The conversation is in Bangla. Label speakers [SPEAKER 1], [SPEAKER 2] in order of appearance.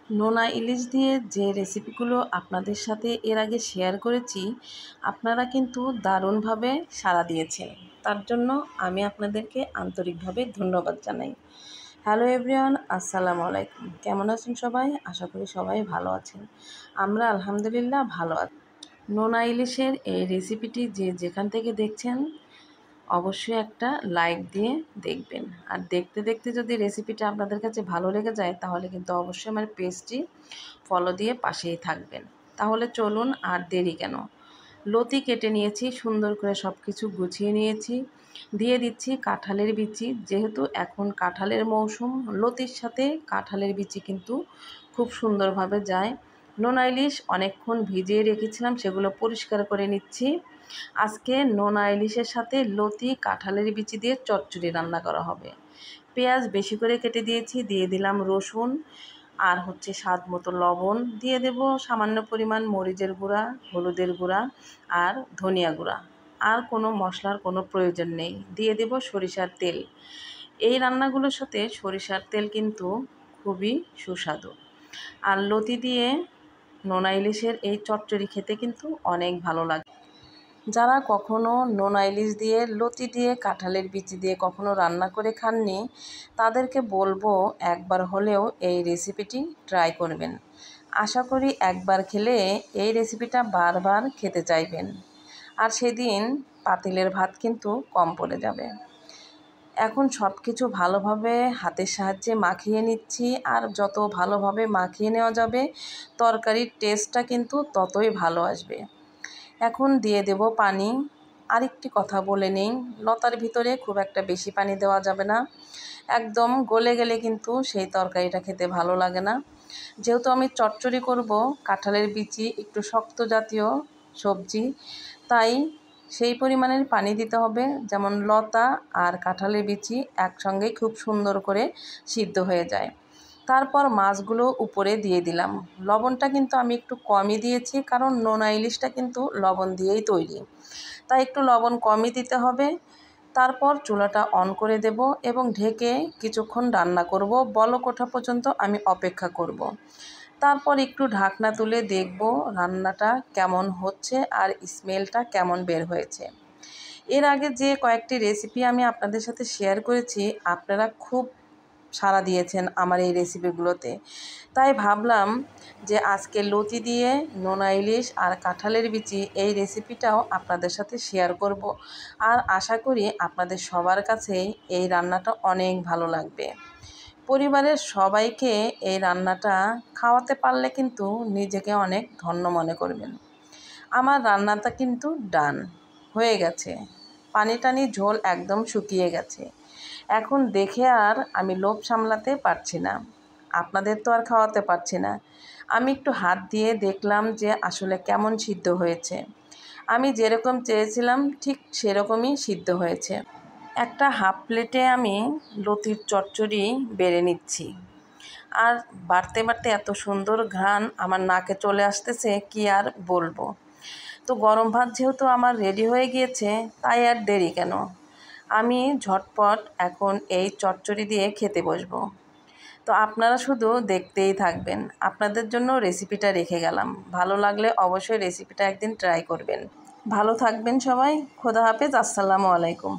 [SPEAKER 1] নোনা ইলিশ দিয়ে যে রেসিপিগুলো আপনাদের সাথে এর আগে শেয়ার করেছি, আপনারা কিন্তু দারুণভাবে সাড়া দিয়েছেন। তার জন্য আমি আপনাদেরকে আন্তরিকভাবে ধন্যবাদ জানাই। হ্যালো এভরিওয়ান, আসসালামু আলাইকুম। কেমন আছেন সবাই? আশা করি সবাই ভালো আছেন। আমরা আলহামদুলিল্লাহ ভালো আছি। নোনা ইলিশের এই রেসিপিটি যে যেখান থেকে দেখছেন, অবশ্যই একটা লাইক দিয়ে দেখবেন। আর দেখতে দেখতে যদি রেসিপিটা আপনাদের কাছে ভালো লেগে যায়, তাহলে কিন্তু অবশ্যই আমার পেজটি ফলো দিয়ে পাশেই থাকবেন। তাহলে চলুন, আর দেরি কেন। লতি কেটে নিয়েছি, সুন্দর করে সব কিছু গুছিয়ে নিয়েছি। দিয়ে দিচ্ছি কাঁঠালের বিচি। যেহেতু এখন কাঁঠালের মৌসুম, লতির সাথে কাঁঠালের বিচি কিন্তু খুব সুন্দরভাবে যায়। নোনা ইলিশ অনেকক্ষণ ভিজিয়ে রেখেছিলাম, সেগুলো পরিষ্কার করে নিচ্ছি। আজকে নোনা ইলিশের সাথে লতি কাঁঠালের বিচি দিয়ে চচ্চড়ি রান্না করা হবে। পেঁয়াজ বেশি করে কেটে দিয়েছি, দিয়ে দিলাম রসুন, আর স্বাদ মতো লবণ, দিয়ে দেব সামান্য পরিমাণ মরিচের গুঁড়া, হলুদের গুঁড়া আর ধনিয়া গুঁড়া। আর কোনো মশলার কোনো প্রয়োজন নেই। দিয়ে দেব সরিষার তেল। এই রান্নাগুলোর সাথে সরিষার তেল কিন্তু খুবই সুস্বাদু। আর লতি দিয়ে নোনা ইলিশের এই চচ্চড়ি খেতে কিন্তু অনেক ভালো লাগে। যারা কখনো নোনা ইলিশ দিয়ে, লতি দিয়ে, কাঁঠালের বিচি দিয়ে কখনো রান্না করে খাননি, তাদেরকে বলবো একবার হলেও এই রেসিপিটি ট্রাই করবেন। আশা করি একবার খেলে এই রেসিপিটা বারবার খেতে চাইবেন। আর সেদিন পাতিলের ভাত কিন্তু কম পড়ে যাবে। এখন সব কিছু ভালোভাবে হাতের সাহায্যে মাখিয়ে নিচ্ছি। আর যত ভালোভাবে মাখিয়ে নেওয়া যাবে, তরকারির টেস্টটা কিন্তু ততই ভালো আসবে। এখন দিয়ে দেব পানি। আরেকটি কথা বলে নেই, লতার ভিতরে খুব একটা বেশি পানি দেওয়া যাবে না। একদম গলে গেলে কিন্তু সেই তরকারিটা খেতে ভালো লাগে না। যেহেতু আমি চচ্চড়ি করব, কাঁঠালের বিচি একটু শক্ত জাতীয় সবজি, তাই সেই পরিমাণের পানি দিতে হবে যেমন লতা আর কাঁঠালের বিচি একসঙ্গে খুব সুন্দর করে সিদ্ধ হয়ে যায়। তারপর মাছগুলো উপরে দিয়ে দিলাম। লবণটা কিন্তু আমি একটু কমই দিয়েছি, কারণ নোনা ইলিশটা কিন্তু লবণ দিয়েই তৈরি, তাই একটু লবণ কমই দিতে হবে। তারপর চুলাটা অন করে দেব এবং ঢেকে কিছুক্ষণ রান্না করব। বলক ওঠা পর্যন্ত আমি অপেক্ষা করব। তারপর একটু ঢাকনা তুলে দেখব রান্নাটা কেমন হচ্ছে আর স্মেলটা কেমন বের হয়েছে। এর আগে যে কয়েকটি রেসিপি আমি আপনাদের সাথে শেয়ার করেছি, আপনারা খুব সাড়া দিয়েছেন আমার এই রেসিপিগুলোতে। তাই ভাবলাম যে আজকে লতি দিয়ে নোনা ইলিশ আর কাঁঠালের বিচি এই রেসিপিটাও আপনাদের সাথে শেয়ার করব। আর আশা করি আপনাদের সবার কাছেই এই রান্নাটা অনেক ভালো লাগবে। পরিবারের সবাইকে এই রান্নাটা খাওয়াতে পারলে কিন্তু নিজেকে অনেক ধন্য মনে করবেন। আমার রান্নাটা কিন্তু ডান হয়ে গেছে। পানি টানি ঝোল একদম শুকিয়ে গেছে। এখন দেখে আর আমি লোভ সামলাতে পারছি না। আপনাদের তো আর খাওয়াতে পারছি না। আমি একটু হাত দিয়ে দেখলাম যে আসলে কেমন সিদ্ধ হয়েছে। আমি যেরকম চেয়েছিলাম ঠিক সেরকমই সিদ্ধ হয়েছে। একটা হাফ প্লেটে আমি লতির চচ্চড়ি বেড়ে নিচ্ছি। আর বাড়তে বাড়তে এত সুন্দর ঘ্রাণ আমার নাকে চলে আসতেছে, কি আর বলবো। তো গরম ভাত যেহেতু আমার রেডি হয়ে গিয়েছে, তাই আর দেরি কেন, আমি ঝটপট এখন এই চচ্চড়ি দিয়ে খেতে বসবো। তো আপনারা শুধু দেখতেই থাকবেন। আপনাদের জন্য রেসিপিটা রেখে গেলাম। ভালো লাগলে অবশ্যই রেসিপিটা একদিন ট্রাই করবেন। ভালো থাকবেন সবাই। খোদা হাফেজ। আসসালামু আলাইকুম।